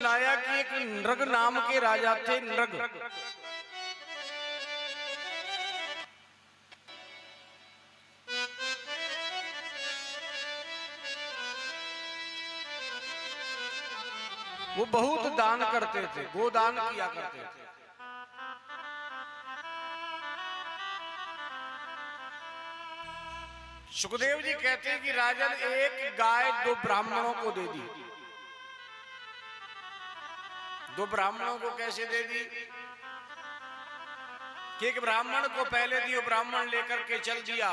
सुनाया कि एक नृग नाम के राजा थे। नृग वो बहुत दान करते थे, गोदान किया करते थे। सुखदेव जी कहते हैं कि राजन एक गाय 2 ब्राह्मणों को दे दी। 2 ब्राह्मणों को कैसे दे दी कि एक ब्राह्मण को पहले दी, वो ब्राह्मण लेकर के चल दिया,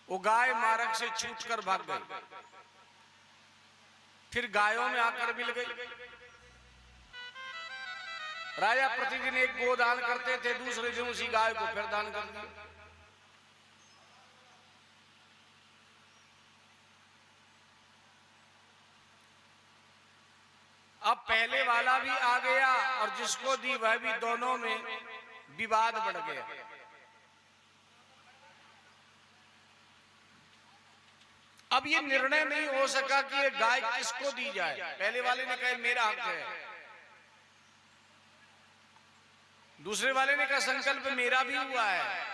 वो गाय मार्ग से छूटकर भाग गई, फिर गायों में आकर मिल गई। राजा प्रतिदिन एक गोदान करते थे, दूसरे दिन उसी गाय को फिर दान कर दिया। अब पहले वाला भी आ गया और जिसको दी वह भी, दोनों में विवाद बढ़ गया। अब ये निर्णय नहीं हो सका कि ये गाय किसको दी जाए। पहले वाले ने कहा मेरा हक है, दूसरे वाले ने कहा संकल्प मेरा भी हुआ है।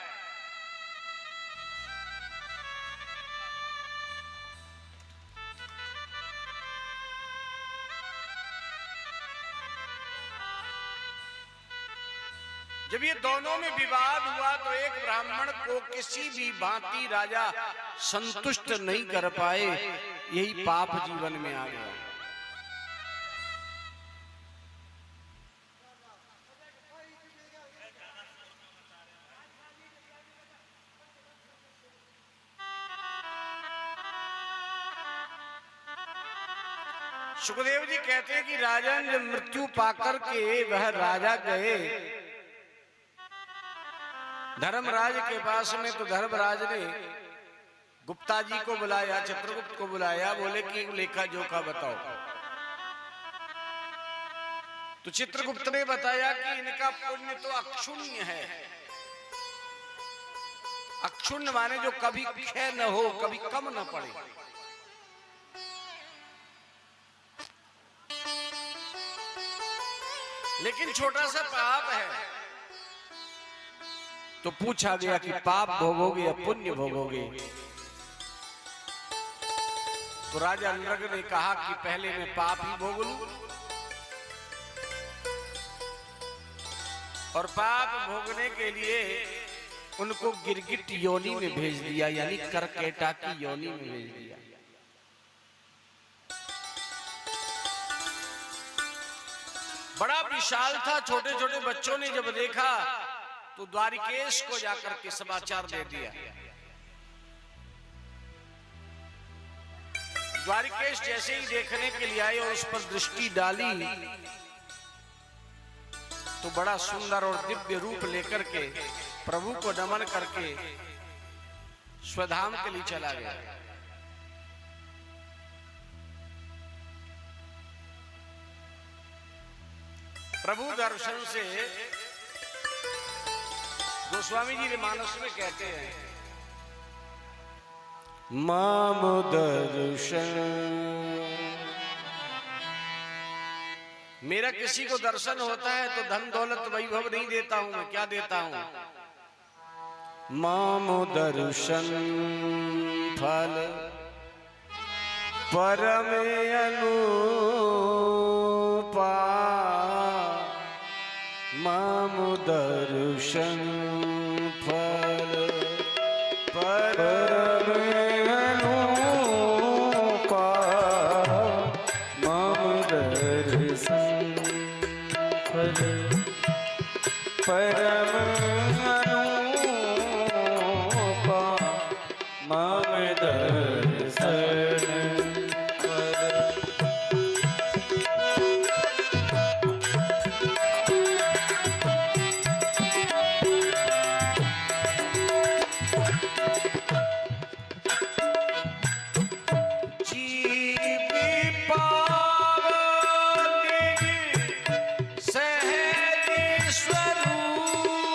जब ये दोनों में विवाद हुआ तो एक ब्राह्मण को किसी भी भांति राजा संतुष्ट नहीं कर पाए, यही पाप जीवन में आ गया। सुखदेव जी कहते हैं कि राजन जब मृत्यु पाकर के वह राजा गए धर्मराज के पास में, तो धर्मराज ने गुप्ता जी को बुलाया, चित्रगुप्त को बुलाया, बोले कि लेखा जोखा बताओ। तो चित्रगुप्त ने बताया कि इनका पुण्य तो अक्षुण्य है। अक्षुण्य माने जो कभी क्षय न हो, कभी कम न पड़े। लेकिन छोटा सा पाप है। तो पूछा गया कि पाप भोगोगे या पुण्य भोगोगे? तो राजा नृग ने कहा कि पहले मैं पाप ही भोग लूं, और पाप भोगने के लिए उनको गिरगिट योनि में भेज दिया, यानी करकेटा की योनि में भेज दिया। बड़ा विशाल था। छोटे छोटे बच्चों ने जब देखा तो द्वारिकेश को जाकर के समाचार दे दिया। द्वारिकेश जैसे ही देखने के लिए आए और उस पर दृष्टि डाली तो बड़ा सुंदर और दिव्य रूप लेकर के प्रभु को नमन करके स्वधाम के लिए चला गया। प्रभु दर्शन से गोस्वामी जी मानस में कहते हैं, माम दर्शन, मेरा किसी को दर्शन होता है तो धन दौलत वैभव नहीं देता हूं, मैं क्या देता हूं? माम दर्शन फल परम अनुपा, माम दर्शन फल परम अनुपा, माम दर्शन फल परम अनुपा, माम दर्शन सहज स्वरूप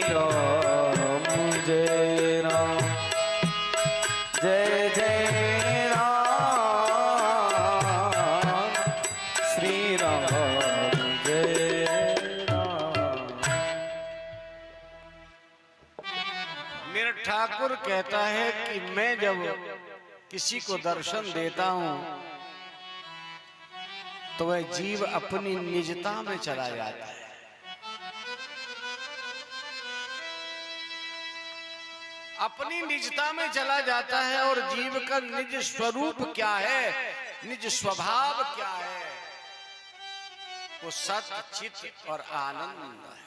राम जय राम जय जय राम श्री राम जय राम। मेरा ठाकुर कहता है कि मैं जब किसी को दर्शन देता हूं तो वह जीव अपनी निजता में चला जाता है। अपनी निजता में चला जाता है और जीव का निज स्वरूप क्या है, निज स्वभाव क्या है, वो सत्य चित और आनंद है।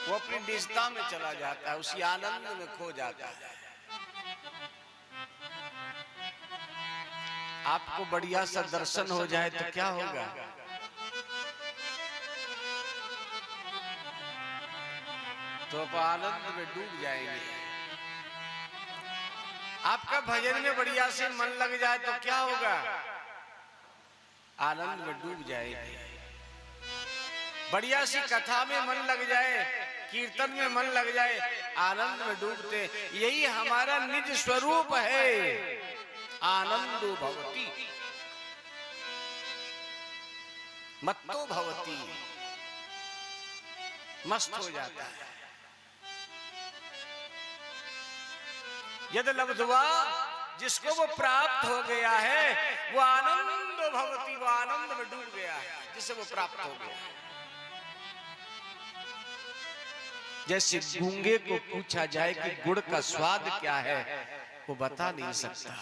वो अपनी निजता में चला जाता है, उसी आनंद में खो जाता है। आपको बढ़िया सा दर्शन हो जाए तो क्या होगा? तो आप आनंद में डूब जाएंगे। आपका भजन में बढ़िया से मन लग जाए तो क्या होगा? आनंद में डूब जाएंगे। बढ़िया सी कथा में मन लग जाए, कीर्तन में मन लग जाए, आनंद में डूबते। यही हमारा निज स्वरूप है। आनंदो भवति मत्तो भवति, मस्त हो जाता है। यद लब्ध्वा, जिसको वो प्राप्त हो गया है, वो आनंदो भवति, वो आनंद में डूब गया है जिसे वो प्राप्त हो गया है। जैसे गूंगे को पूछा जाए कि गुड़ का स्वाद क्या है, वो बता नहीं सकता,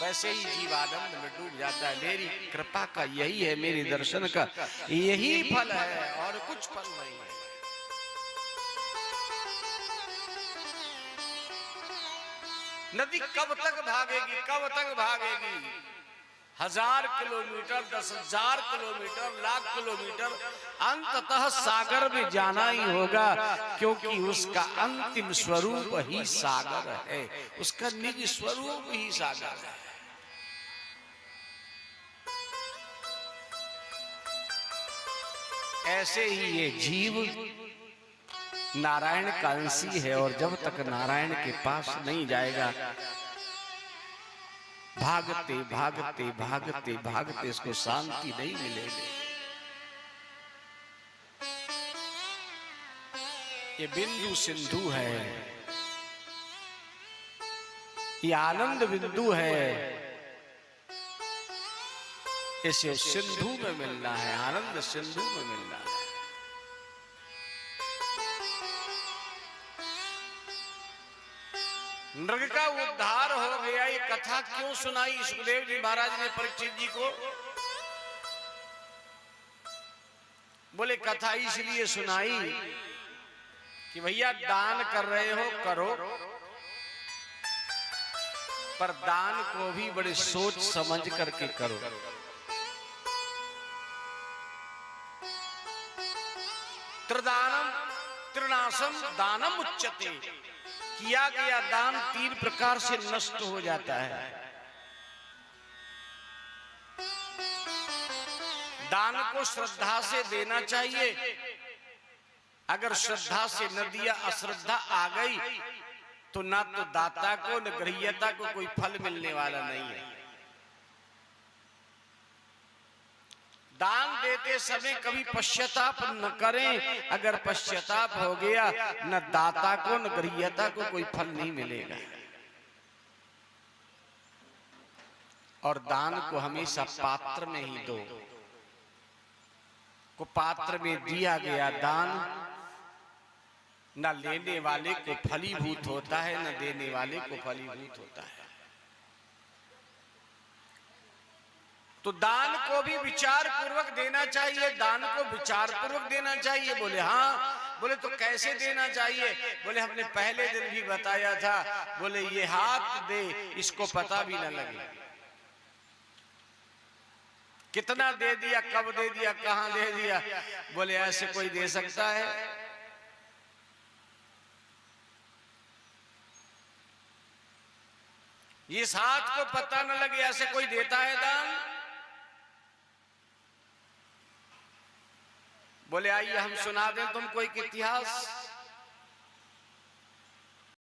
वैसे ही जीव आनंद में डूब जाता है। मेरी कृपा का यही है, मेरे दर्शन का यही फल है और कुछ फल नहीं है। नदी कब तक भागेगी, कब तक भागेगी? 1000 किलोमीटर, 10,000 किलोमीटर, लाख किलोमीटर, अंततः सागर में जाना ही होगा, क्योंकि उसका अंतिम स्वरूप ही सागर है, उसका निज स्वरूप ही सागर है। ऐसे ही ये जीव नारायण का अंशी है, और जब तक नारायण के पास नहीं जाएगा, भागते भागते भागते भागते इसको शांति नहीं मिलेगी। ये बिंदु सिंधु है, ये आनंद बिंदु है, इसे सिंधु में मिलना है, आनंद सिंधु में मिलना है। नृग का उद्धार हो गया। ये कथा क्यों सुनाई सुखदेव जी महाराज ने परीक्षित जी को? बोले कथा इसलिए सुनाई कि भैया दान कर रहे हो करो, पर दान को भी बड़े सोच समझ करके करो। त्रिदानम त्रिनाशम दानम उच्यते, किया गया दान 3 प्रकार से नष्ट हो जाता है। दान को श्रद्धा से देना चाहिए, अगर श्रद्धा से न दिया, अश्रद्धा आ गई तो ना तो दाता को न ग्रहीता को कोई फल मिलने वाला नहीं है। दान देते समय कभी पश्चाताप न करें, अगर पश्चाताप हो गया न दाता को न ग्रहीता को कोई फल नहीं मिलेगा। और दान को हमेशा पात्र में ही दो। को पात्र में दिया गया दान न लेने वाले को फलीभूत होता है, न देने वाले को फलीभूत होता है। तो दान को भी विचार पूर्वक देना चाहिए, दान को विचार पूर्वक देना चाहिए। बोले हाँ। बोले तो कैसे देना चाहिए? बोले हमने पहले दिन भी बताया था। बोले ये हाथ दे, इसको पता भी न लगे कितना दे दिया, कब दे दिया, कहां दे दिया। बोले ऐसे कोई दे सकता है? इस हाथ को पता न लगे ऐसे कोई देता है दान? बोले आइए हम सुना दें तुमको एक इतिहास।